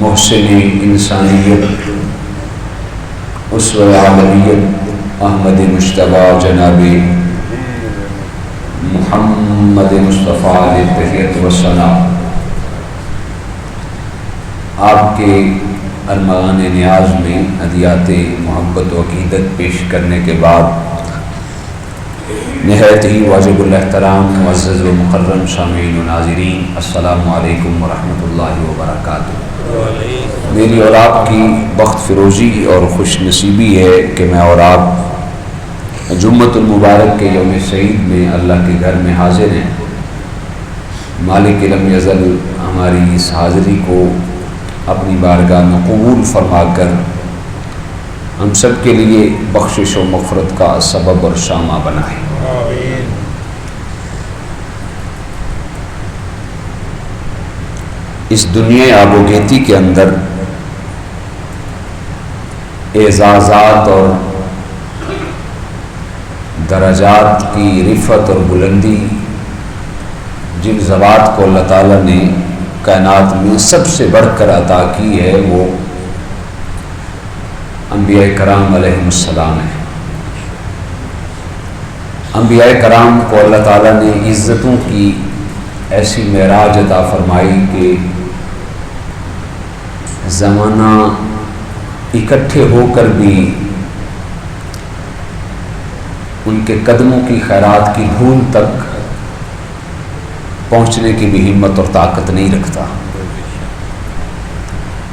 محسن انسانیت اسوہ عالمیت احمد مجتبی جناب محمد مصطفیٰ علیہ تحیت و ثنا، آپ کے ارمغان نیاز میں ادیات محبت و عقیدت پیش کرنے کے بعد نہایت ہی واجب الاحترام معزز و مکرم سامعین و ناظرین، السلام علیکم ورحمۃ اللہ وبرکاتہ۔ میری اور آپ کی بخت فروزی اور خوش نصیبی ہے کہ میں اور آپ جمعۃ المبارک کے یوم سعید میں اللہ کے گھر میں حاضر ہیں۔ مالک لم یزل ہماری اس حاضری کو اپنی بارگاہ میں قبول فرما کر ہم سب کے لیے بخشش و مغفرت کا سبب اور شامہ بنائے۔ آمین۔ اس دنیا آب و گیتی کے اندر اعزازات اور درجات کی رفعت اور بلندی جن ذوات کو اللہ تعالیٰ نے کائنات میں سب سے بڑھ کر عطا کی ہے وہ انبیاء کرام علیہم السلام ہے۔ انبیاء کرام کو اللہ تعالیٰ نے عزتوں کی ایسی معراج عطا فرمائی کہ زمانہ اکٹھے ہو کر بھی ان کے قدموں کی خیرات کی دھول تک پہنچنے کی بھی ہمت اور طاقت نہیں رکھتا۔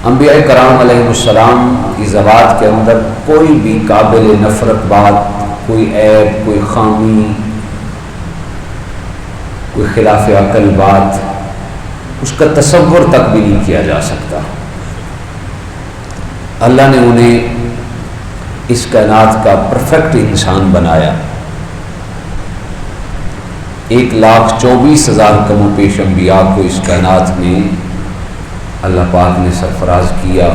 انبیاء کرام علیہ السلام کی ذوات کے اندر کوئی بھی قابل نفرت بات، کوئی عیب، کوئی خامی، کوئی خلاف عقل بات اس کا تصور تک بھی نہیں کیا جا سکتا۔ اللہ نے انہیں اس کائنات کا پرفیکٹ انسان بنایا۔ 1,24,000 کم و بیش انبیاء کو اس کائنات میں اللہ پاک نے سرفراز کیا،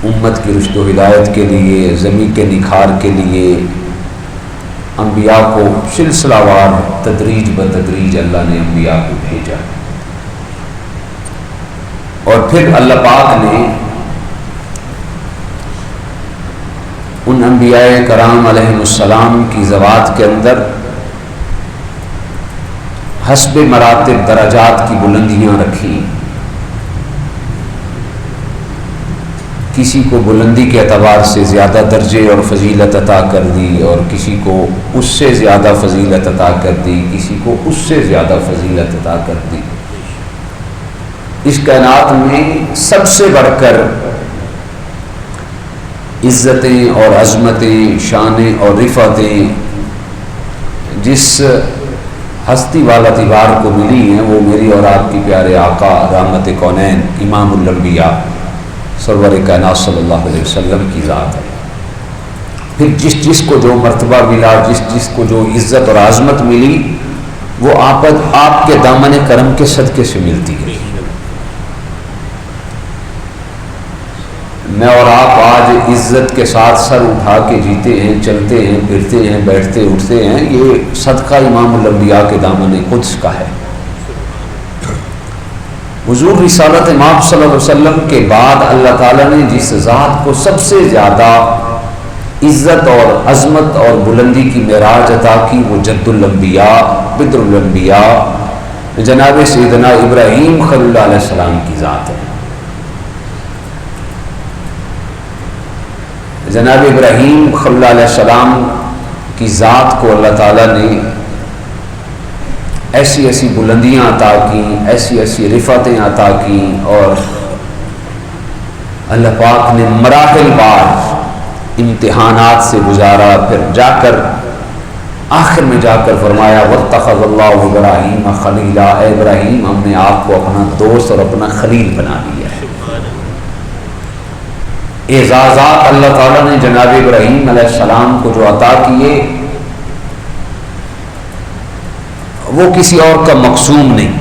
امت کی رشد و ہدایت کے لیے، زمین کے نکھار کے لیے انبیاء کو سلسلہ وار تدریج بتدریج اللہ نے انبیاء کو بھیجا، اور پھر اللہ پاک نے ان انبیاء کرام علیہ السلام کی ذوات کے اندر حسب مراتب درجات کی بلندیاں رکھی۔ کسی کو بلندی کے اعتبار سے زیادہ درجے اور فضیلت عطا کر دی، اور کسی کو اس سے زیادہ فضیلت عطا کر دی، کسی کو اس سے زیادہ فضیلت عطا کر دی۔ اس کائنات میں سب سے بڑھ کر عزتیں اور عظمتیں، شانیں اور رفعتیں جس ہستی والا دیوار کو ملی ہیں وہ میری اور آپ کی پیارے آقا رحمت کونین امام الانبیاء سرور کائنات صلی اللہ علیہ وسلم کی ذات ہے۔ پھر جس جس کو جو مرتبہ ملا، جس جس کو جو عزت اور عظمت ملی، وہ آپ کے دامن کرم کے صدقے سے ملتی ہے۔ میں اور آپ آج عزت کے ساتھ سر اٹھا کے جیتے ہیں، چلتے ہیں، پھرتے ہیں، بیٹھتے اٹھتے ہیں، یہ صدقہ امام الانبیاء کے دامن قدس کا ہے۔ حضور رسالت امام صلی اللہ علیہ وسلم کے بعد اللہ تعالیٰ نے جس ذات کو سب سے زیادہ عزت اور عظمت اور بلندی کی معراج عطا کی وہ جد الانبیاء بدر الانبیاء جناب سیدنا ابراہیم خلیل اللہ علیہ السلام کی ذات ہے۔ جناب ابراہیم خلیل اللہ علیہ السلام کی ذات کو اللہ تعالیٰ نے ایسی ایسی بلندیاں عطا کی، ایسی ایسی رفعتیں عطا کی، اور اللہ پاک نے مراحل بار امتحانات سے گزارا، پھر جا کر آخر میں جا کر فرمایا واتخذ اللہ ابراہیم خلیلا، اے ابراہیم ہم نے آپ کو اپنا دوست اور اپنا خلیل بنا لیا ہے۔ اعزازات اللہ تعالیٰ نے جناب ابراہیم علیہ السلام کو جو عطا کیے وہ کسی اور کا مقصوم نہیں۔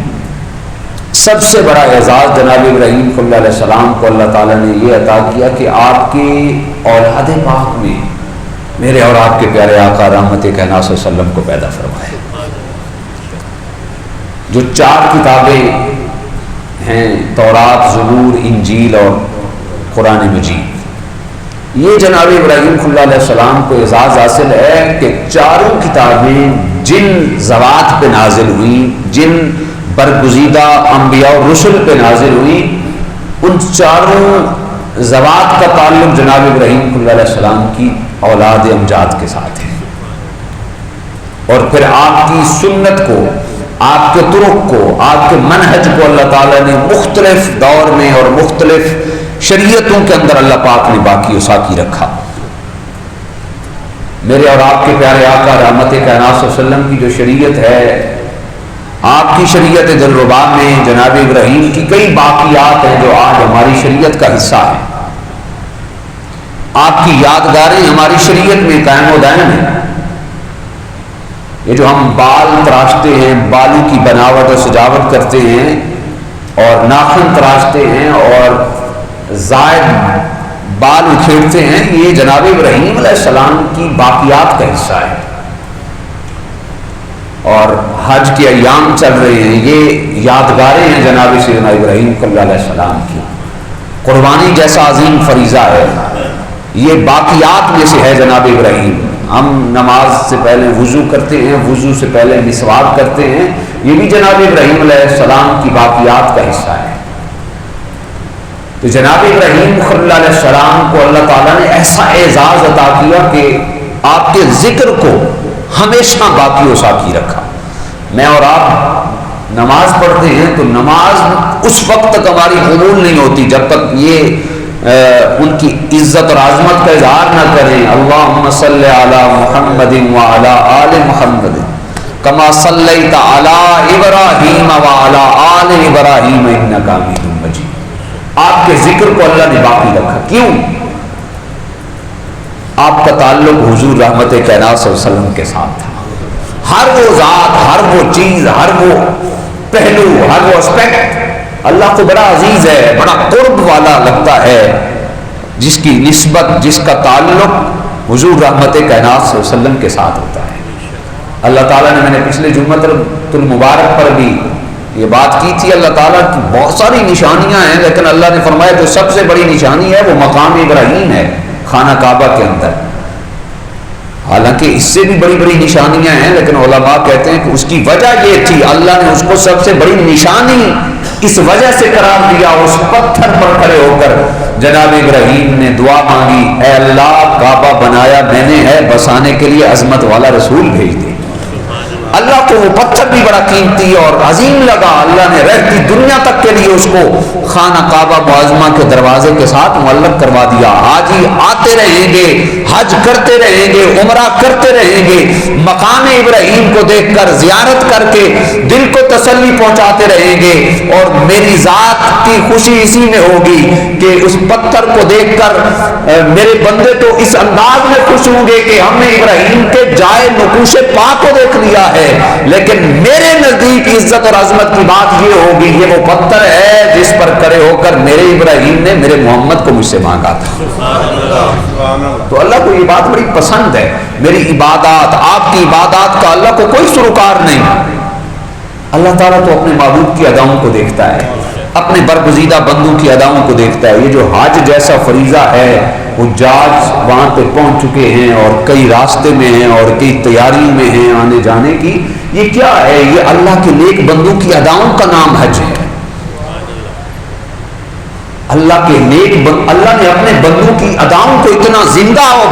سب سے بڑا اعزاز جناب ابراہیم صلی اللہ علیہ السلام کو اللہ تعالیٰ نے یہ عطا کیا کہ آپ کے اولاد پاک میں میرے اور آپ کے پیارے آقا رحمت کائنات صلی اللہ علیہ وسلم کو پیدا فرمایا۔ جو 4 کتابیں ہیں تورات، زبور، انجیل اور قرآن مجید۔ یہ جناب ابراہیم صلی اللہ علیہ السلام کو اعزاز حاصل ہے کہ چاروں کتابیں جن ذوات پہ نازل ہوئیں، جن برگزیدہ انبیاء اور رسل پہ نازل ہوئیں، ان چاروں ذوات کا تعلق جناب ابراہیم صلی اللہ علیہ السلام کی اولاد امجاد کے ساتھ ہے۔ اور پھر آپ کی سنت کو، آپ کے طرق کو، آپ کے منہج کو اللہ تعالیٰ نے مختلف دور میں اور مختلف شریعتوں کے اندر اللہ پاک نے باقی و ساقی رکھا۔ میرے اور آپ کے پیارے آقا رحمت کائنات صلی اللہ علیہ وسلم کی جو شریعت ہے، آپ کی شریعت دلربا میں جناب ابراہیم کی کئی باقیات ہیں جو آج ہماری شریعت کا حصہ ہیں۔ آپ کی یادگاریں ہماری شریعت میں قائم و دائم ہیں۔ یہ جو ہم بال تراشتے ہیں، بالوں کی بناوٹ اور سجاوٹ کرتے ہیں، اور ناخن تراشتے ہیں اور زائد بال اکھیڑتے ہیں، یہ جناب ابراہیم علیہ السلام کی باقیات کا حصہ ہے۔ اور حج کے ایام چل رہے ہیں، یہ یادگاریں ہیں جناب سیدنا ابراہیم صلی اللہ علیہ السلام کی۔ قربانی جیسا عظیم فریضہ ہے، یہ باقیات میں سے ہے جناب ابراہیم۔ ہم نماز سے پہلے وضو کرتے ہیں، وضو سے پہلے مسواک کرتے ہیں، یہ بھی جناب ابراہیم علیہ السلام کی باقیات کا حصہ ہے۔ تو جناب ابراہیم صلی اللہ علیہ السلام کو اللہ تعالیٰ نے ایسا اعزاز عطا کیا کہ آپ کے ذکر کو ہمیشہ باقی و ساقی رکھا۔ میں اور آپ نماز پڑھتے ہیں تو نماز اس وقت تک ہماری قبول نہیں ہوتی جب تک یہ ان کی عزت اور عظمت کا اظہار نہ کریں۔ اللہم صلی علی محمد وعلی آل محمد کما صلیت علی ابراہیم وعلی آل ابراہیم انک حمید مجید۔ آپ کے ذکر کو اللہ نے باقی رکھا۔ کیوں؟ آپ کا تعلق حضور رحمت کائنات صلی اللہ علیہ وسلم کے ساتھ تھا۔ ہر وہ ذات، ہر وہ چیز، ہر وہ پہلو، ہر وہ اسپیکٹ اللہ کو بڑا عزیز ہے، بڑا قرب والا لگتا ہے، جس کی نسبت، جس کا تعلق حضور رحمت کائنات صلی اللہ علیہ وسلم کے ساتھ ہوتا ہے۔ اللہ تعالیٰ نے، میں نے پچھلے جمعۃ المبارک پر بھی یہ بات کی تھی، اللہ تعالیٰ کی بہت ساری نشانیاں ہیں، لیکن اللہ نے فرمایا جو سب سے بڑی نشانی ہے وہ مقام ابراہیم ہے خانہ کعبہ کے اندر۔ حالانکہ اس سے بھی بڑی بڑی نشانیاں ہیں، لیکن علماء کہتے ہیں کہ اس کی وجہ یہ تھی، اللہ نے اس کو سب سے بڑی نشانی اس وجہ سے قرار دیا۔ اس پتھر پر کھڑے ہو کر جناب ابراہیم نے دعا مانگی، اے اللہ کعبہ بنایا میں نے ہے، بسانے کے لیے عظمت والا رسول بھیج دے۔ اللہ کو وہ پتھر بھی بڑا قیمتی اور عظیم لگا، اللہ نے رہتی دنیا تک کے لیے اس کو خانہ کعبہ معظمہ کے دروازے کے ساتھ معلق کروا دیا۔ حاجی آتے رہیں گے، حج کرتے رہیں گے، عمرہ کرتے رہیں گے، مقام ابراہیم کو دیکھ کر، زیارت کر کے دل کو تسلی پہنچاتے رہیں گے، اور میری ذات کی خوشی اسی میں ہوگی کہ اس پتھر کو دیکھ کر میرے بندے تو اس انداز میں خوش ہوں گے کہ ہم نے ابراہیم کے جائے نقوش پاک کو دیکھ لیا ہے، لیکن میرے نزدیک عزت اور عظمت کی بات یہ ہوگی، یہ وہ پتھر ہے جس پر کھڑے ہو کر میرے ابراہیم نے میرے محمد کو مجھ سے مانگا تھا۔ تو اللہ کو یہ بات بڑی پسند ہے، میری عبادات، آپ کی عبادات کا اللہ کو کوئی سروکار نہیں۔ اللہ تعالیٰ تو اپنے محبوب کی اداؤں کو دیکھتا ہے، اپنے برگزیدہ بندوں کی اداؤں کو دیکھتا ہے۔ یہ جو حج جیسا فریضہ ہے، حجاج وہاں پہ پہنچ چکے ہیں اور کئی راستے میں ہیں اور کئی تیاری میں ہیں آنے جانے کی، یہ کیا ہے؟ یہ اللہ کے نیک بندوں کی اداؤں کا نام حج ہے۔ اللہ کے اللہ نے اپنے بندوں کی اداؤں کو اتنا زندہ اور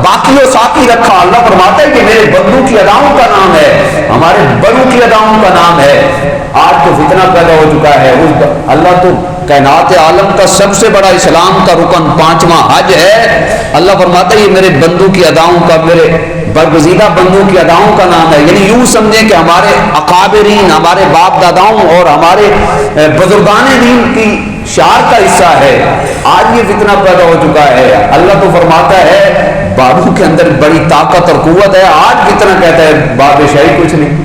باقی و ساقی رکھا۔ اللہ فرماتا ہے کہ میرے بندوں کی اداؤں کا نام ہے، ہمارے بڑوں کی اداؤں کا نام ہے۔ آج تو فتنہ پیدا ہو چکا ہے، اللہ تو کائنات عالم کا سب سے بڑا اسلام کا رکن 5واں حج ہے۔ اللہ فرماتا ہے یہ میرے بندوں کی اداؤں کا، میرے برگزیدہ بندوں کی اداؤں کا نام ہے۔ یعنی یوں سمجھیں کہ ہمارے اکابرین، ہمارے باپ داداؤں اور ہمارے بزرگان دین کی شعار کا حصہ ہے۔ آج یہ فتنہ پیدا ہو چکا ہے، اللہ تو فرماتا ہے بابوں کے اندر بڑی طاقت اور قوت ہے، آج فتنہ کہتا ہے باب شاہی کچھ نہیں۔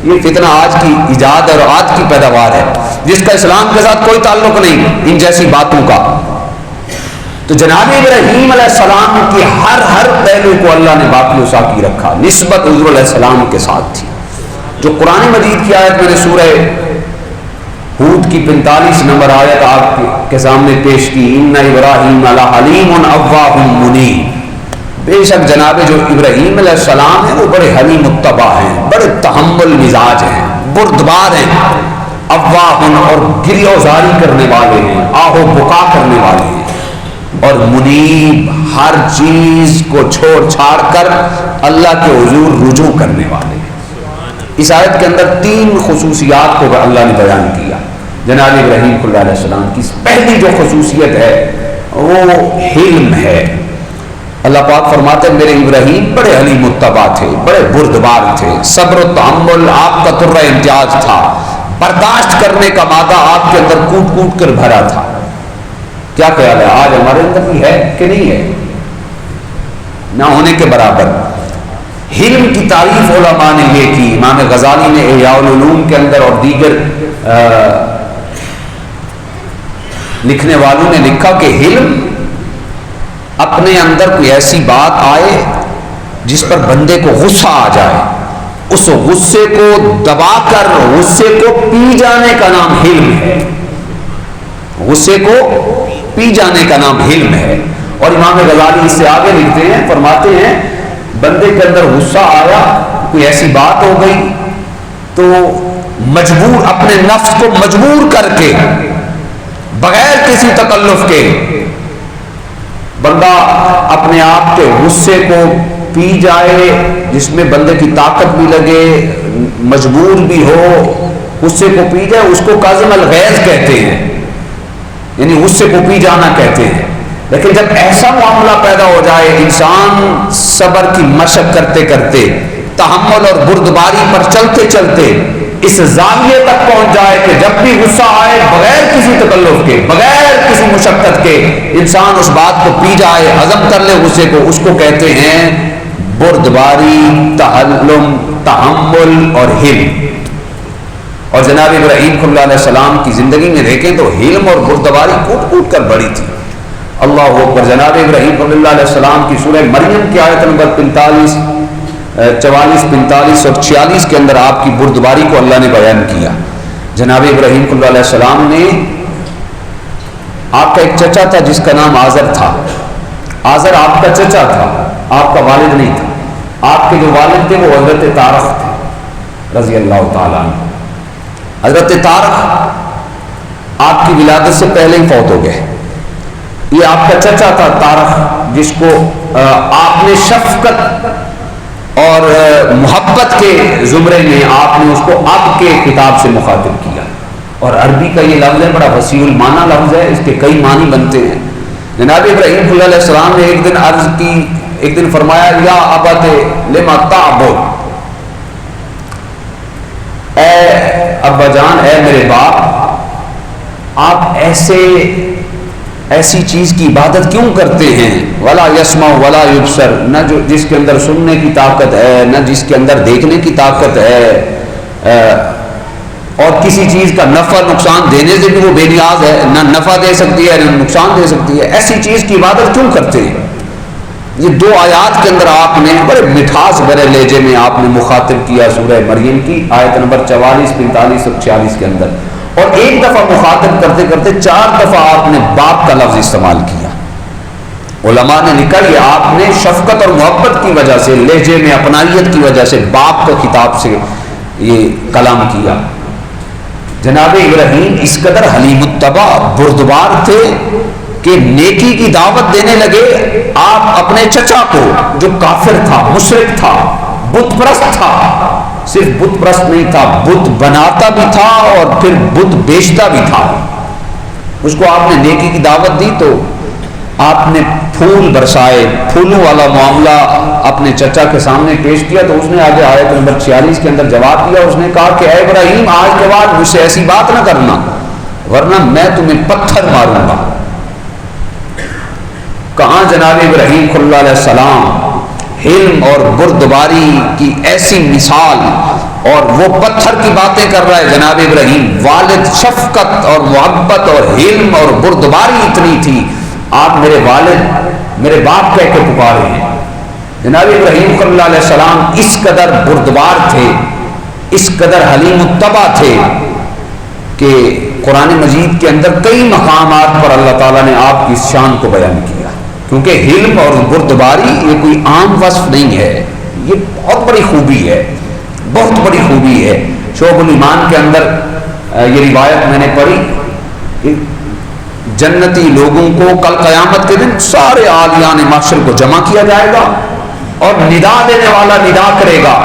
یہ فتنہ آج کی ایجاد اور آج کی پیداوار ہے، جس کا اسلام کے ساتھ کوئی تعلق نہیں ان جیسی باتوں کا۔ تو جناب ابراہیم علیہ السلام کی ہر پہلو کو اللہ نے باقی و ساقی رکھا، نسبت حضور علیہ السلام کے ساتھ تھی۔ جو قرآن مجید کی آیت میں نے سورہ ہود کی 45 نمبر آیت آپ کے سامنے پیش کی، ان ابراہیم لحلیم اوّاہ منیب، بے شک جناب جو ابراہیم علیہ السلام ہیں وہ بڑے حلیم متبع ہیں، بڑے تحمل مزاج ہیں، بردبار ہیں، اوّاہ اور گریہ زاری کرنے والے ہیں، آہ و بکا کرنے والے ہیں، اور منیب ہر چیز کو چھوڑ چھاڑ کر اللہ کے حضور رجوع کرنے والے ہیں۔ اس آیت کے اندر 3 خصوصیات کو اللہ نے بیان کیا جناب ابراہیم صلی اللہ علیہ السلام کی۔ پہلی جو خصوصیت ہے وہ حلم ہے۔ اللہ پاک فرماتے ہیں میرے ابراہیم بڑے حلیم متبع تھے، بڑے بردبار تھے، صبر و تحمل آپ کا ترہ امتیاز تھا، برداشت کرنے کا مادہ آپ کے اندر کوٹ کوٹ کر بھرا تھا۔ کیا خیال ہے آج ہمارے اندر بھی ہے کہ نہیں ہے؟ نہ ہونے کے برابر۔ حلم کی تعریف علماء نے یہ کی، امام غزالی نے احیاء العلوم کے اندر اور دیگر لکھنے والوں نے لکھا کہ حلم اپنے اندر کوئی ایسی بات آئے جس پر بندے کو غصہ آ جائے، اس غصے کو دبا کر غصے کو پی جانے کا نام حلم ہے، غصے کو پی جانے کا نام حلم ہے۔ اور امام غزالی اس سے آگے لکھتے ہیں، فرماتے ہیں بندے کے اندر غصہ آیا، کوئی ایسی بات ہو گئی تو مجبور اپنے نفس کو مجبور کر کے بغیر کسی تکلف کے بندہ اپنے آپ کے غصے کو پی جائے، جس میں بندے کی طاقت بھی لگے، مجبور بھی ہو، غصے کو پی جائے، اس کو کاظم الغیظ کہتے ہیں، یعنی غصے کو پی جانا کہتے ہیں۔ لیکن جب ایسا معاملہ پیدا ہو جائے، انسان صبر کی مشق کرتے کرتے، تحمل اور بردباری پر چلتے چلتے اس زاویے تک پہنچ جائے کہ جب بھی غصہ آئے بغیر کسی تکلف کے، بغیر کسی مشقت کے انسان اس بات کو پی جائے، ہضم کر لے غصے کو، اس کو کہتے ہیں بردباری، تحلم، تحمل اور حلم۔ اور جناب ابراہیم صلی اللہ علیہ السلام کی زندگی میں دیکھیں تو حلم اور بردباری کوٹ کوٹ کر بڑی تھی۔ اللہ اکبر۔ جناب ابراہیم صلی اللہ علیہ السلام کی سورہ مریم کی آیت نمبر 44، 45 اور 46 کے اندر آپ کی بردباری کو اللہ نے بیان کیا۔ جناب ابراہیم صلی اللہ علیہ السلام نے، آپ کا ایک چچا تھا جس کا نام آزر تھا، آزر آپ کا چچا تھا، آپ کا والد نہیں تھا۔ آپ کے جو والد تھے وہ حضرت طارق تھے رضی اللہ تعالیٰ عنہ۔ حضرت طارق آپ کی ولادت سے پہلے ہی فوت ہو گئے۔ یہ آپ کا چچا تھا طارق، جس کو آپ نے شفقت اور محبت کے زمرے میں آپ نے اس کو اب کے خطاب سے مخاطب کیا۔ اور عربی کا یہ لفظ ہے، بڑا وسیع المعنی لفظ ہے، اس کے کئی معنی بنتے ہیں۔ جناب ابراہیم صلی اللہ علیہ السلام نے ایک دن عرض کی، ایک دن فرمایا یا ابت لما تعبد، اے ابا جان، اے میرے باپ، آپ ایسی چیز کی عبادت کیوں کرتے ہیں؟ ولا یسمع ولا یبصر، نہ جو جس کے اندر سننے کی طاقت ہے، نہ جس کے اندر دیکھنے کی طاقت ہے، اور کسی چیز کا نفع نقصان دینے سے بھی وہ بے نیاز ہے، نہ نفع دے سکتی ہے نہ نقصان دے سکتی ہے، ایسی چیز کی عبادت کیوں کرتے ہیں؟ یہ 2 آیات کے اندر آپ نے بڑے مٹھاس بھرے لہجے میں آپ نے مخاطب کیا سورہ مریم کی آیت نمبر 44، 45 اور 46 کے اندر، اور ایک دفعہ مخاطب کرتے کرتے 4 دفعہ آپ نے باپ کا لفظ استعمال کیا۔ علماء نے لکھا یہ آپ نے شفقت اور محبت کی وجہ سے، لہجے میں اپنائیت کی وجہ سے باپ کا خطاب سے یہ کلام کیا۔ جناب ابراہیم اس قدر حلیم الطبع بردبار تھے کہ نیکی کی دعوت دینے لگے۔ آپ اپنے چچا کو جو کافر تھا، مشرک تھا، بت پرست تھا، صرف بت پرست نہیں تھا، بت بناتا بھی تھا اور پھر بت بیچتا بھی تھا، اس کو آپ نے نیکی کی دعوت دی تو آپ نے پھول برسائے، پھولوں والا معاملہ اپنے چچا کے سامنے پیش کیا تو اس نے آگے آیت نمبر 46 کے اندر جواب دیا۔ اس نے کہا کہ اے ابراہیم، آج کے بعد مجھ سے ایسی بات نہ کرنا ورنہ میں تمہیں پتھر ماروں گا۔ کہاں جناب ابراہیم صلی اللہ علیہ السلام حلم اور بردباری کی ایسی مثال، اور وہ پتھر کی باتیں کر رہا ہے جناب ابراہیم۔ والد شفقت اور محبت اور حلم اور بردباری اتنی تھی، آپ میرے والد، میرے باپ کہہ کے پکارے ہیں۔ جناب ابراہیم صلی اللہ علیہ السلام اس قدر بردبار تھے، اس قدر حلیم الطبع تھے کہ قرآن مجید کے اندر کئی مقامات پر اللہ تعالیٰ نے آپ کی شان کو بیان کیا، کیونکہ حلم اور بردباری یہ کوئی عام وصف نہیں ہے، یہ بہت بڑی خوبی ہے، بہت بڑی خوبی ہے۔ شعب الایمان کے اندر یہ روایت میں نے پڑھی کہ جنتی لوگوں کو کل قیامت کے دن سارے عالیان محشر کو جمع کیا جائے گا اور ندا دینے والا ندا کرے گا،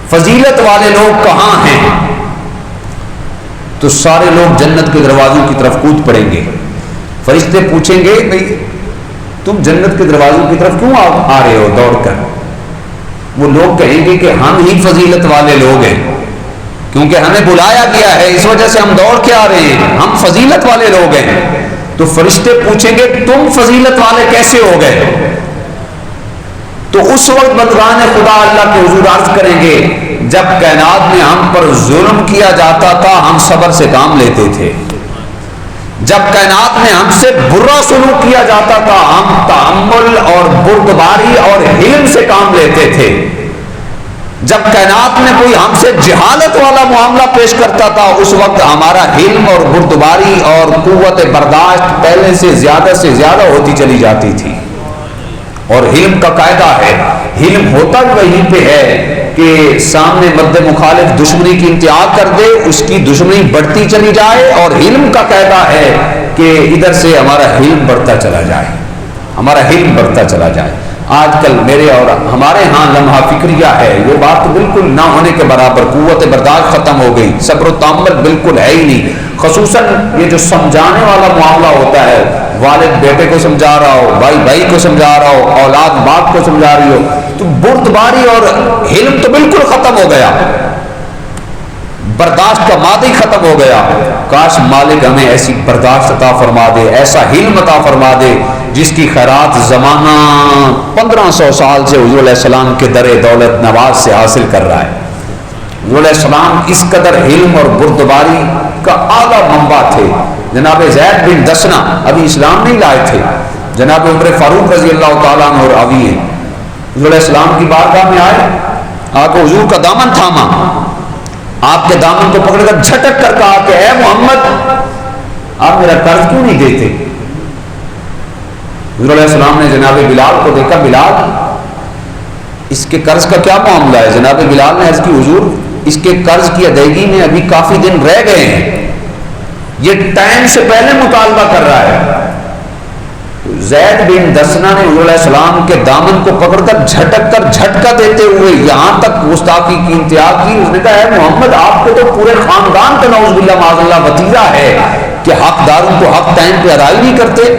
فضیلت والے لوگ کہاں ہیں؟ تو سارے لوگ جنت کے دروازوں کی طرف کود پڑیں گے۔ فرشتے پوچھیں گے بھئی تم جنت کے دروازوں کی طرف کیوں آ رہے ہو دوڑ کر؟ وہ لوگ کہیں گے کہ ہم ہی فضیلت والے لوگ ہیں، کیونکہ ہمیں بلایا گیا ہے، اس وجہ سے ہم دوڑ کے آ رہے ہیں، ہم فضیلت والے لوگ ہیں۔ تو فرشتے پوچھیں گے تم فضیلت والے کیسے ہو گئے؟ تو اس وقت بندگان خدا اللہ کے حضور عرض کریں گے جب کائنات میں ہم پر ظلم کیا جاتا تھا ہم صبر سے کام لیتے تھے، جب کائنات میں ہم سے برا سلوک کیا جاتا تھا ہم تحمل اور بردباری اور حلم سے کام لیتے تھے، جب کائنات میں کوئی ہم سے جہالت والا معاملہ پیش کرتا تھا اس وقت ہمارا حلم اور بردباری اور قوت برداشت پہلے سے زیادہ ہوتی چلی جاتی تھی۔ اور حلم کا قاعدہ ہے، حلم ہوتا بھی وہیں پہ ہے کہ سامنے مد مخالف دشمنی کی انتہا کر دے، اس کی دشمنی بڑھتی چلی جائے، اور حلم کا قاعدہ ہے کہ ادھر سے ہمارا حلم بڑھتا چلا جائے، ہمارا حلم بڑھتا چلا جائے۔ آج کل میرے اور ہمارے ہاں لمحہ فکریہ ہے، یہ بات تو بالکل نہ ہونے کے برابر، قوت برداشت ختم ہو گئی، صبر و تحمل بالکل ہے ہی نہیں۔ خصوصاً یہ جو سمجھانے والا معاملہ ہوتا ہے، والد بیٹے کو سمجھا رہا ہو، بھائی کو سمجھا رہا ہو، اولاد باپ کو سمجھا رہی ہو، تو بردباری اور حلم تو بالکل ختم ہو گیا، برداشت کا مادہ ہی ختم ہو گیا۔ کاش مالک ہمیں ایسی برداشت عطا فرما دے، ایسا حلم عطا فرما دے جس کی خیرات زمانہ 1500 سال سے حضور علیہ السلام کے در دولت نواز سے حاصل کر رہا ہے۔ حضور علیہ السلام اس قدر حلم اور بردباری کا اعلیٰ منبع تھے۔ جناب زید بن دسنا ابھی اسلام نہیں لائے تھے، جناب عمر فاروق رضی اللہ تعالیٰ عنہ راوی ہیں، حضور علیہ السلام کی بارگاہ میں آئے، آ کے حضور کا دامن تھاما، آپ کے دامن کو پکڑ کر جھٹک کر کہا کہ اے محمد آپ میرا قرض کیوں نہیں دیتے؟ حضور علیہ السلام نے جناب بلال کو دیکھا، بلال اس کے قرض کا کیا معاملہ ہے؟ جناب بلال نے عرض کی حضور اس کے قرض کی ادائیگی میں ابھی کافی دن رہ گئے ہیں، یہ ٹائم سے پہلے مطالبہ کر رہا ہے۔ زید بن دسنا نے حضور علیہ السلام کے دامن کو پکڑ کر جھٹک کر جھٹکا دیتے ہوئے یہاں تک گستاخی کی انتہا کی، اس نے کہا اے محمد آپ کو تو پورے خاندان کا نعوذ باللہ معاذ اللہ وتیرہ ہے کہ حقداروں کو حق ٹائم پہ ادائی نہیں کرتے۔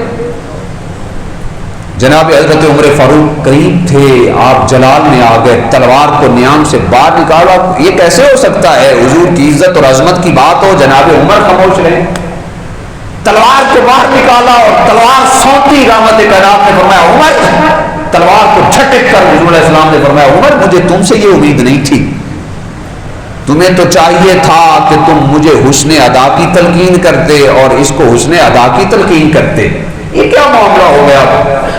جناب حضرت عمر فاروق قریب تھے، آپ جلال میں آ گئے، تلوار کو نیام سے باہر نکالا، یہ کیسے ہو سکتا ہے؟ حضور کی عزت اور عظمت کی بات ہو، جناب عمر خاموش رہے، تلوار کو باہر نکالا اور تلوار سونتی رحمت کائنات نے فرمایا عمر، تلوار کو جھٹک کر حضور علیہ السلام نے فرمایا عمر مجھے تم سے یہ امید نہیں تھی، تمہیں تو چاہیے تھا کہ تم مجھے حسن ادا کی تلقین کرتے اور اس کو حسن ادا کی تلقین کرتے، یہ کیا معاملہ ہو گیا؟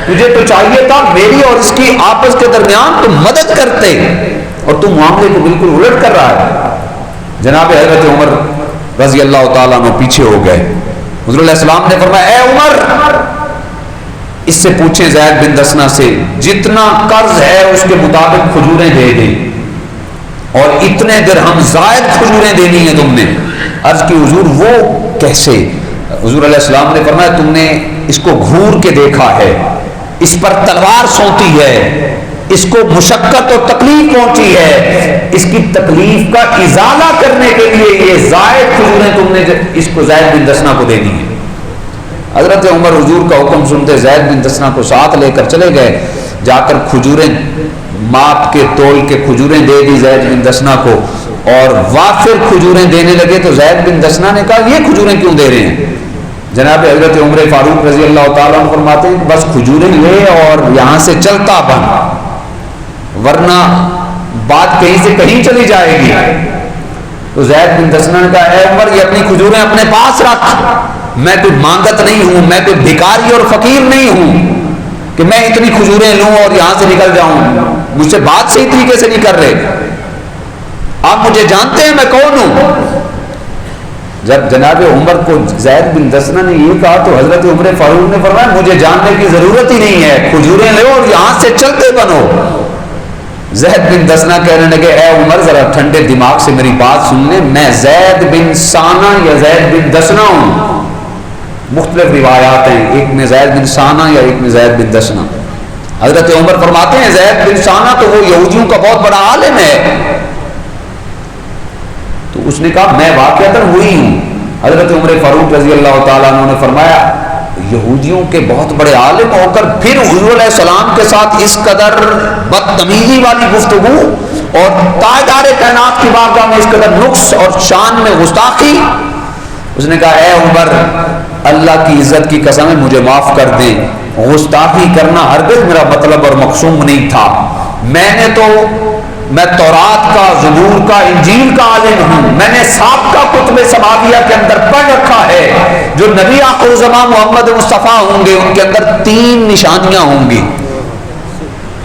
تجھے تو چاہیے تھا میری اور اس کی آپس کے درمیان تم مدد کرتے، اور تم معاملے کو بالکل الٹ کر رہا ہے۔ جناب حضرت عمر رضی اللہ تعالیٰ عنہ پیچھے ہو گئے، حضور علیہ السلام نے فرمایا اے عمر اس سے پوچھیں زید بن دسنا سے جتنا قرض ہے اس کے مطابق کھجوریں دے دیں، اور اتنے درہم زائد کھجوریں دینی ہیں تم نے۔ عرض کی حضور وہ کیسے؟ حضور علیہ السلام نے فرمایا تم نے اس کو گھور کے دیکھا ہے، اس پر تلوار سونتی ہے، اس کو مشقت اور تکلیف پہنچی ہے، اس کی تکلیف کا ازالہ کرنے کے لیے یہ زائد کھجوریں تم نے اس کو زید بن دسنا کو دینی ہیں۔ حضرت عمر حضور کا حکم سنتے زید بن دسنا کو ساتھ لے کر چلے گئے، جا کر کھجوریں ماپ کے تول کے کھجوریں دے دی زید بن دسنا کو، اور وافر کھجوریں دینے لگے تو زید بن دسنا نے کہا یہ کھجوریں کیوں دے رہے ہیں؟ جناب حضرت عمر فاروق رضی اللہ تعالیٰ عنہ فرماتے ہیں بس کھجوریں لے اور یہاں سے چلتا بن، ورنہ بات کہیں سے کہیں چلی جائے گی۔ تو زید بن دسنا نے کہا اے عمر یہ اپنی کھجوریں اپنے پاس رکھ، میں کوئی مانگت نہیں ہوں، میں کوئی بھکاری اور فقیر نہیں ہوں کہ میں اتنی کھجوریں لوں اور یہاں سے نکل جاؤں، مجھ سے بات صحیح طریقے سے نہیں کر رہے، آپ مجھے جانتے ہیں میں کون ہوں۔ جب جناب عمر کو زید بن دسنہ نے یہ کہا تو حضرت عمر فاروق نے فرمایا مجھے جاننے کی ضرورت ہی نہیں ہے، کھجوریں لو اور یہاں سے چلتے بنو۔ زید بن دسنہ کہنے لگے اے عمر ذرا ٹھنڈے دماغ سے میری بات سن لیں، میں زید بن سانہ یا زید بن دسنہ ہوں، مختلف روایات ہیں، ایک میں زید بن سانہ یا ایک میں زید بن دسنہ۔ حضرت عمر فرماتے ہیں زید بن سانہ تو وہ یہودیوں کا بہت بڑا عالم ہے، تو اس نے کہا میں واقعتاً وہی ہوں۔ حضرت عمر فاروق رضی اللہ تعالیٰ عنہ نے فرمایا یہودیوں کے بہت بڑے عالم ہو کر پھر حضور علیہ السلام کے ساتھ اس قدر بدتمیزی والی گفتگو اور تاجدار کائنات کی بارگاہ میں اس قدر نقص اور شان میں گستاخی۔ اس نے کہا اے عمر اللہ کی عزت کی قسم مجھے معاف کر دیں، گستاخی کرنا ہرگز میرا مطلب اور مقصود نہیں تھا، میں تورات کا، زبور کا، انجیل کا عالم ہوں، میں نے سابقہ کتب سماویہ کے اندر پڑھ رکھا ہے جو نبی آخر الزمان محمد مصطفیٰ ہوں گے ان کے اندر 3 نشانیاں ہوں گی،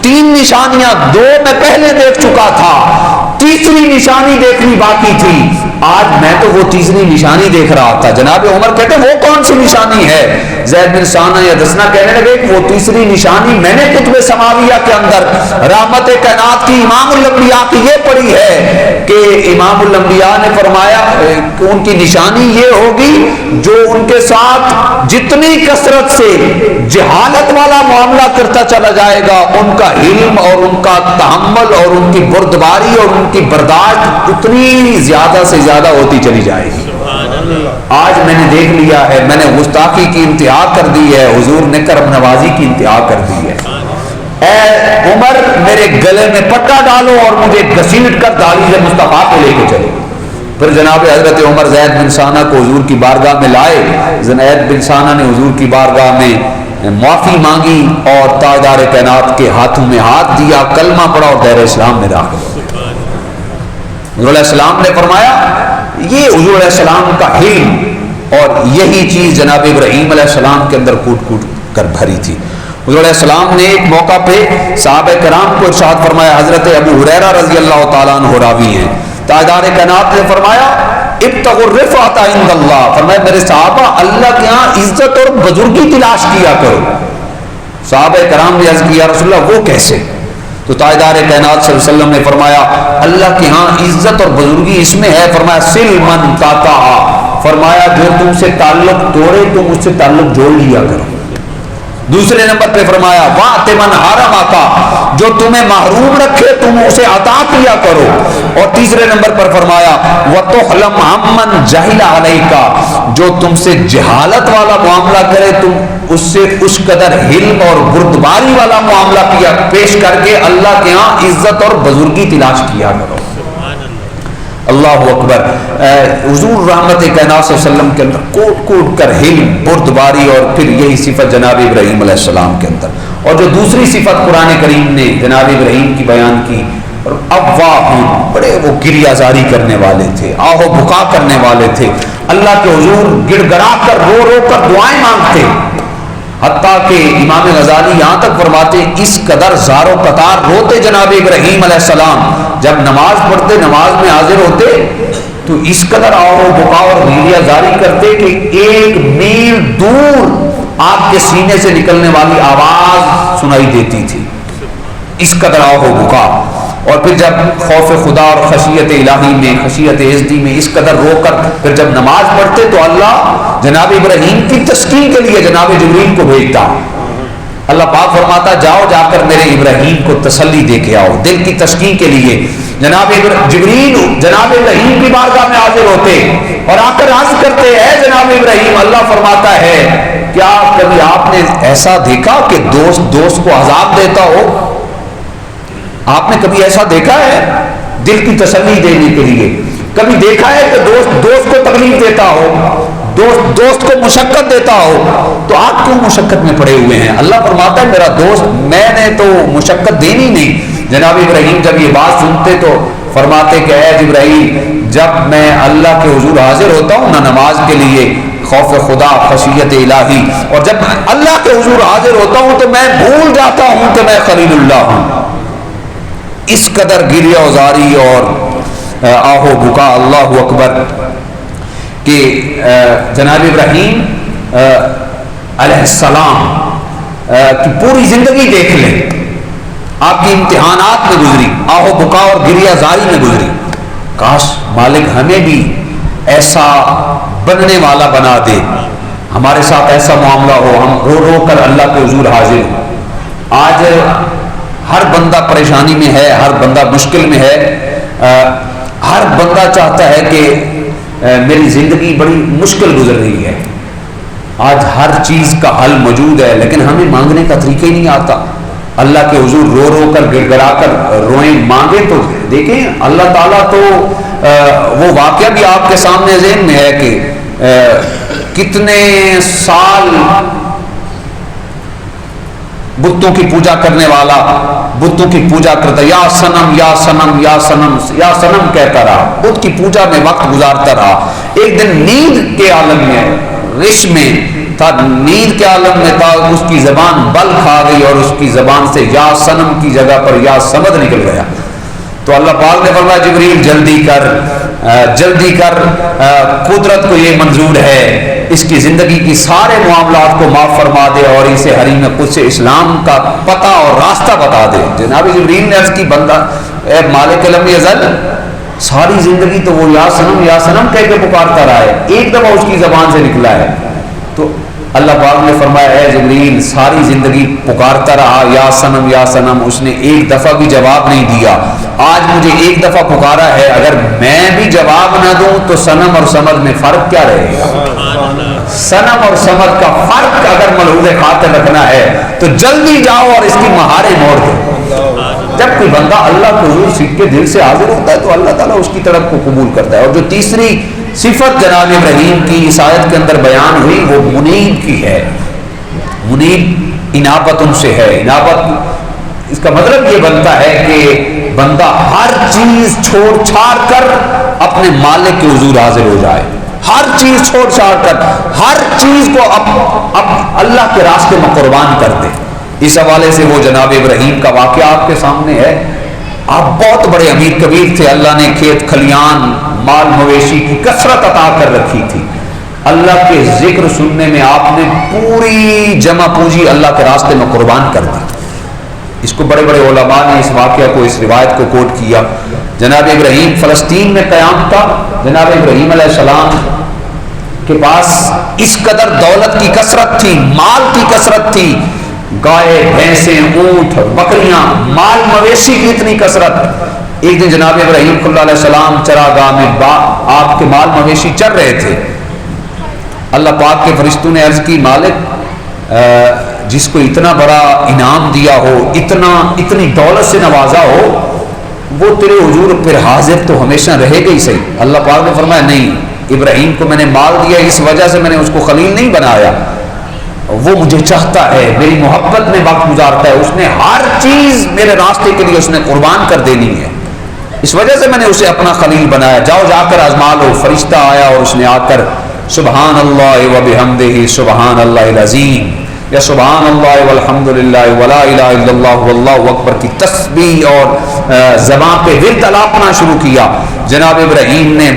3 نشانیاں 2 میں پہلے دیکھ چکا تھا، تیسری نشانی دیکھنی باقی تھی، آج میں تو وہ تیسری نشانی دیکھ رہا تھا۔ جناب عمر کہتے ہیں وہ کون سی نشانی ہے؟ زید بن سانہ یا دسنہ کہنے لگے کہ وہ تیسری نشانی میں نے کتب سماویہ کے اندر رحمت کائنات کی امام الانبیاء کی یہ پڑھی ہے کہ امام الانبیاء نے فرمایا کہ ان کی نشانی یہ ہوگی جو ان کے ساتھ جتنی کثرت سے جہالت والا معاملہ کرتا چلا جائے گا ان کا علم اور ان کا تحمل اور ان کی بردباری اور ان کی برداشت اتنی زیادہ سے زیادہ ہوتی چلی جائے گی۔ آج میں نے دیکھ لیا ہے، میں نے گستاخی کی انتہا کر دی ہے، حضور نے کرم نوازی کی انتہا کر دی ہے۔ اے عمر میرے گلے میں پٹا ڈالو اور مجھے گھسیٹ کر دہلیز مصطفیٰ کو لے کے چلو۔ پھر جناب حضرت عمر زید بن سانہ کو حضور کی بارگاہ میں لائے، زید بن سانہ نے حضور کی بارگاہ میں معافی مانگی اور تاجدار کائنات کے ہاتھوں میں ہاتھ دیا، کلمہ پڑھا اور دائرہ اسلام میں داخل ہو۔ حضور علیہ السلام نے فرمایا یہ حضور علیہ السلام کا حلم اور یہی چیز جناب ابراہیم علیہ السلام کے اندر کوٹ کوٹ کر بھری تھی۔ حضور علیہ السلام نے ایک موقع پہ صحابہ کرام کو ارشاد فرمایا، حضرت ابو ہریرہ رضی اللہ تعالیٰ عنہ راوی ہیں، تاجدار کائنات نے فرمایا ابتغوا الرفعۃ عند اللہ، فرمایا میرے صحابہ اللہ کے ہاں عزت اور بزرگی تلاش کیا کرو۔ صحابہ کرام نے عرض کیا رسول اللہ وہ کیسے؟ تو تاجدار کائنات صلی اللہ علیہ وسلم نے فرمایا اللہ کے ہاں عزت اور بزرگی اس میں ہے، فرمایا سل من قاطع، فرمایا جو تم سے تعلق توڑے تم اس سے تعلق جوڑ لیا کرو۔ دوسرے نمبر پہ فرمایا وَأْتِ مَنْ حَرَمَكَ، جو تمہیں محروم رکھے تم اسے عطا کیا کرو۔ اور تیسرے نمبر پر فرمایا وَتُحْلَمْ عَمَّنْ جَهِلَ عَلَيْكَ، جو تم سے جہالت والا معاملہ کرے تم اس سے اس قدر علم اور بردباری والا معاملہ کیا پیش کر کے اللہ کے ہاں عزت اور بزرگی تلاش کیا کرو۔ اللہ اکبر۔ حضور رحمت کائنات صلی اللہ علیہ وسلم کے اندر کوٹ کوٹ کر علم، بردباری اور پھر یہی صفت جناب ابراہیم علیہ السلام کے اندر، اور جو دوسری صفت قرآن کریم نے جناب ابراہیم کی بیان کی، اور اواہون، بڑے وہ گریہ زاری کرنے والے تھے، آہ و بکا کرنے والے تھے، اللہ کے حضور گڑ گڑا کر رو رو کر دعائیں مانگتے، حتیٰ کہ امام غزالی یہاں تک فرماتے اس قدر زار و قطار روتے جناب ابراہیم علیہ السلام جب نماز پڑھتے، نماز میں حاضر ہوتے تو اس قدر آہ و بکا اور گریہ زاری کرتے کہ 1 میل دور آپ کے سینے سے نکلنے والی آواز سنائی دیتی تھی، اس قدر آہ و بکا۔ اور پھر جب خوف خدا اور خشیت الہی میں، خشیت عزتی میں اس قدر رو کر پھر جب نماز پڑھتے تو اللہ جناب ابراہیم کی تسکین کے لیے جناب جبریل کو بھیجتا، اللہ پاک فرماتا جاؤ جا کر میرے ابراہیم کو تسلی دے کے آؤ، دل کی تسکین کے لیے جناب جبریل جناب ابراہیم کی بارگاہ میں حاضر ہوتے اور آ کر عرض کرتے ہیں جناب ابراہیم، اللہ فرماتا ہے کیا کبھی آپ نے ایسا دیکھا کہ دوست کو عذاب دیتا ہو؟ آپ نے کبھی ایسا دیکھا ہے دل کی تسلی دینے کے لیے؟ کبھی دیکھا ہے کہ دوست کو تکلیف دیتا ہو، دوست کو مشقت دیتا ہو؟ تو آپ کیوں مشقت میں پڑے ہوئے ہیں؟ اللہ فرماتا ہے میرا دوست، میں نے تو مشقت دینی نہیں۔ جناب ابراہیم جب یہ بات سنتے تو فرماتے کہ اے ابراہیم، جب میں اللہ کے حضور حاضر ہوتا ہوں نہ نماز کے لیے، خوف خدا، خشیت الہی، اور جب اللہ کے حضور حاضر ہوتا ہوں تو میں بھول جاتا ہوں کہ میں خلیل اللہ ہوں۔ اس قدر گریہ وزاری اور آہ و بکا، اللہ اکبر۔ کہ جناب ابراہیم علیہ السلام کی پوری زندگی دیکھ لیں، آپ کی امتحانات میں گزری، آہو بکا اور گریہ زاری میں گزری. کاش مالک ہمیں بھی ایسا بننے والا بنا دے، ہمارے ساتھ ایسا معاملہ ہو، ہم رو رو کر اللہ کے حضور حاضر ہوں. آج ہر بندہ پریشانی میں ہے، ہر بندہ مشکل میں ہے، ہر بندہ چاہتا ہے کہ میری زندگی بڑی مشکل گزر رہی ہے. آج ہر چیز کا حل موجود ہے، لیکن ہمیں مانگنے کا طریقہ ہی نہیں آتا. اللہ کے حضور رو رو کر گر گرا کر روئیں، مانگے تو دیکھیں اللہ تعالیٰ تو وہ واقعہ بھی آپ کے سامنے ذہن میں ہے کہ کتنے سال بتوں کی پوجا کرنے والا بتوں کی پوجا کرتا، یا صنم یا صنم یا صنم یا صنم کہتا رہا، بت کی پوجا میں وقت گزارتا رہا. ایک دن نیند کے عالم میں، رش میں تھا، نیند کے عالم میں تھا، اس کی زبان بل کھا گئی اور اس کی زبان سے یا صنم کی جگہ پر یا صمد نکل گیا. تو اللہ پاک نے فرمایا جبریل جلدی کر قدرت کو یہ منظور ہے، اس کی زندگی کی سارے معاملات کو معاف فرما دے اور اسے حریم قدس اسلام کا پتہ اور راستہ بتا دے. جناب جبریل نے عرض کی بندہ اے مالک لم یزل، ساری زندگی تو وہ یا سنم کہہ کے پکارتا رہا ہے، ایک دفعہ اس کی زبان سے نکلا ہے. تو اللہ پاک نے فرمایا اے جبریل ساری زندگی پکارتا رہا یا سنم، اس نے ایک دفعہ بھی جواب نہیں دیا. آج مجھے ایک دفعہ پکارا ہے، اگر میں بھی جواب نہ دوں تو صنم اور سمد میں فرق کیا رہے گا؟ صنم اور سمد کا فرق اگر ملحوظ خاطر رکھنا ہے تو جلدی جاؤ اور اس کی مہاریں موڑ دو. جب کوئی بندہ اللہ کو حضور سیکھ کے دل سے حاضر ہوتا ہے تو اللہ تعالیٰ اس کی طرف کو قبول کرتا ہے. اور جو تیسری صفت جناب ابراہیم کی اس آیت کے اندر بیان ہوئی وہ منیب کی ہے. منیب انابت ان سے ہے. انابت اس کا مطلب یہ بنتا ہے کہ بندہ ہر چیز چھوڑ چھاڑ کر اپنے مالک کے حضور حاضر ہو جائے، ہر چیز چھوڑ چھاڑ کر ہر چیز کو اب اللہ کے راستے میں قربان کر دے. اس حوالے سے وہ جناب ابراہیم کا واقعہ آپ کے سامنے ہے. آپ بہت بڑے امیر کبیر تھے، اللہ نے کھیت کھلیان مال مویشی کی کثرت عطا کر رکھی تھی. اللہ کے ذکر سننے میں آپ نے پوری جمع پونجی اللہ کے راستے میں قربان کر دی. اس کو بڑے بڑے علماء نے اس واقعہ کو، اس روایت کو کوٹ کیا. جناب ابراہیم فلسطین میں قیام تھا. جناب ابراہیم علیہ السلام کے پاس اس قدر دولت کی کثرت تھی، مال کی کثرت تھی، گائے بھینسیں اونٹ بکریاں مال مویشی کی اتنی کثرت. ایک دن جناب ابراہیم صلی اللہ علیہ السلام چراگاہ میں آپ کے مال مویشی چر رہے تھے. اللہ پاک کے فرشتوں نے عرض کی مالک جس کو اتنا بڑا انعام دیا ہو، اتنی دولت سے نوازا ہو، وہ تیرے حضور پھر حاضر تو ہمیشہ رہے گا ہی صحیح. اللہ پاک نے فرمایا نہیں، ابراہیم کو میں نے مال دیا اس وجہ سے میں نے اس کو خلیل نہیں بنایا، وہ مجھے چاہتا ہے، میری محبت میں وقت گزارتا ہے، اس نے ہر چیز میرے راستے کے لیے اس نے قربان کر دینی ہے، اس وجہ سے میں نے اسے اپنا خلیل بنایا. جاؤ جا کر آزما لو. فرشتہ آیا اور اس نے آ کر سبحان اللہ و بحمدہ سبحان اللہ العظیم یا سبحان اللہ والحمد للہ ولا الہ الا اللہ واللہ اکبر کی تسبیح اور زبان پہ ورد الاپنا شروع کیا. جناب ابراہیم نے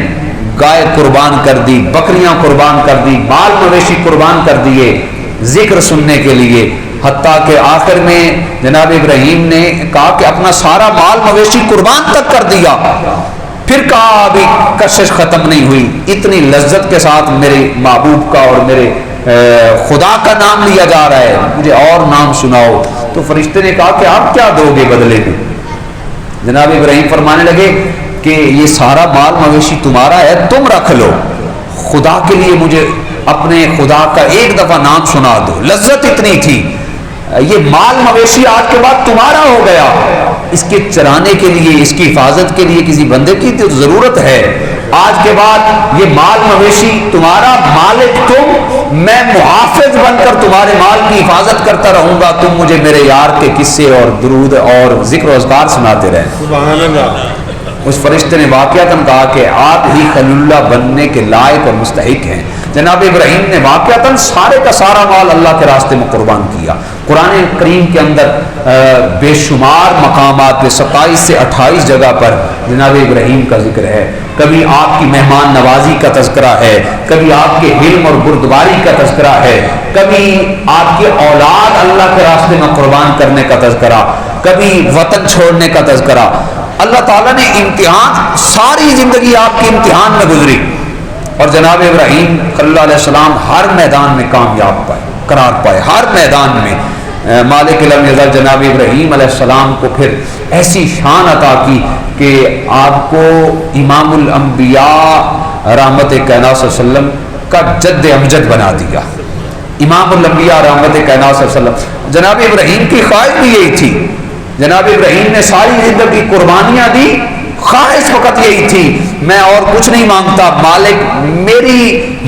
گائے قربان کر دی، بکریاں قربان کر دی، مال مویشی قربان کر دیے ذکر سننے کے لیے. حتیٰ کہ آخر میں جناب ابراہیم نے کہا کہ اپنا سارا مال مویشی قربان تک کر دیا. پھر کہا ابھی کشش ختم نہیں ہوئی، اتنی لذت کے ساتھ میرے محبوب کا اور میرے خدا کا نام لیا جا رہا ہے، مجھے اور نام سناؤ. تو فرشتے نے کہا کہ آپ کیا دو گے بدلے میں؟ جناب ابراہیم فرمانے لگے کہ یہ سارا مال مویشی تمہارا ہے، تم رکھ لو، خدا کے لیے مجھے اپنے خدا کا ایک دفعہ نام سنا دو. لذت اتنی تھی. یہ مال مویشی آج کے بعد تمہارا ہو گیا، اس کے چرانے کے لیے، اس کی حفاظت کے لیے کسی بندے کی تو ضرورت ہے. آج کے بعد یہ مال مویشی تمہارا، مالک تم، میں محافظ بن کر تمہارے مال کی حفاظت کرتا رہوں گا. تم مجھے میرے یار کے قصے اور درود اور ذکر و اذکار سناتے رہے. سبحان اللہ. اس فرشتے نے واقعتاً کہا کہ آپ ہی خلیل اللہ بننے کے لائق اور مستحق ہیں. جناب ابراہیم نے واقعتاً سارے کا سارا مال اللہ کے راستے میں قربان کیا۔ قرآن کریم کے اندر بے شمار مقامات پہ 27 سے 28 جگہ پر جناب ابراہیم کا ذکر ہے۔ کبھی آپ کی مہمان نوازی کا تذکرہ ہے، کبھی آپ کے علم اور بردباری کا تذکرہ ہے، کبھی آپ کے اولاد اللہ کے راستے میں قربان کرنے کا تذکرہ، کبھی وطن چھوڑنے کا تذکرہ۔ اللہ تعالیٰ نے امتحان، ساری زندگی آپ کی امتحان میں گزری، اور جناب ابراہیم صلی اللہ علیہ السلام ہر میدان میں کامیاب پائے، قرار پائے، ہر میدان میں۔ مالک لم یزل جناب ابراہیم علیہ السلام کو پھر ایسی شان عطا کی کہ آپ کو امام الانبیاء رحمت کائنات صلی اللہ علیہ وسلم کا جد امجد بنا دیا۔ امام الانبیاء رحمت کائنات صلی اللہ علیہ وسلم، جناب ابراہیم کی خواہش بھی یہی تھی۔ جناب ابراہیم نے ساری زندگی قربانیاں دی، خواہش فقط یہی تھی، میں اور کچھ نہیں مانگتا، مالک میری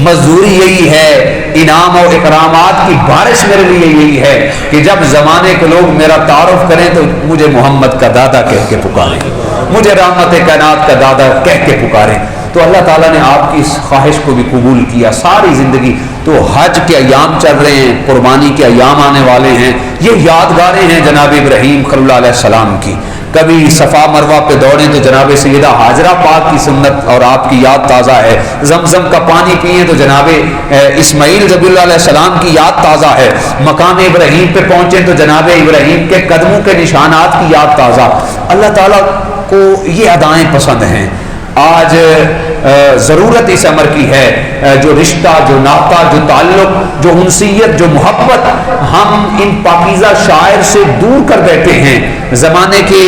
مزدوری یہی ہے، انعام و اکرامات کی بارش میرے لیے یہی ہے کہ جب زمانے کے لوگ میرا تعارف کریں تو مجھے محمد کا دادا کہہ کے پکاریں، مجھے رحمت کائنات کا دادا کہہ کے پکاریں۔ تو اللہ تعالیٰ نے آپ کی اس خواہش کو بھی قبول کیا ساری زندگی۔ تو حج کے ایام چل رہے ہیں، قربانی کے ایام آنے والے ہیں، یہ یادگاریں ہیں جناب ابراہیم خلیل اللہ علیہ السلام کی۔ کبھی صفا مروہ پہ دوڑیں تو جناب سیدہ حاجرہ پاک کی سنت اور آپ کی یاد تازہ ہے، زمزم کا پانی پئیں تو جناب اسماعیل ذبیح اللہ علیہ السلام کی یاد تازہ ہے، مقام ابراہیم پہ پہنچیں تو جناب ابراہیم کے قدموں کے نشانات کی یاد تازہ۔ اللہ تعالیٰ کو یہ ادائیں پسند ہیں۔ آج ضرورت اس امر کی ہے، جو رشتہ، جو ناطہ، جو تعلق، جو انسیت، جو محبت ہم ان پاکیزہ شاعر سے دور کر بیٹھے ہیں زمانے کے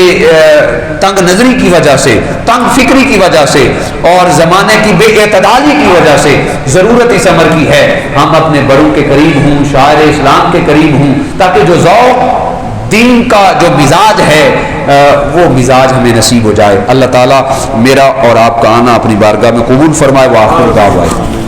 تنگ نظری کی وجہ سے، تنگ فکری کی وجہ سے، اور زمانے کی بے اعتدالی کی وجہ سے۔ ضرورت اس امر کی ہے ہم اپنے بڑوں کے قریب ہوں، شاعر اسلام کے قریب ہوں، تاکہ جو ذوق دین کا جو مزاج ہے وہ مزاج ہمیں نصیب ہو جائے۔ اللہ تعالیٰ میرا اور آپ کا آنا اپنی بارگاہ میں قبول فرمائے۔ وآخر دعوانا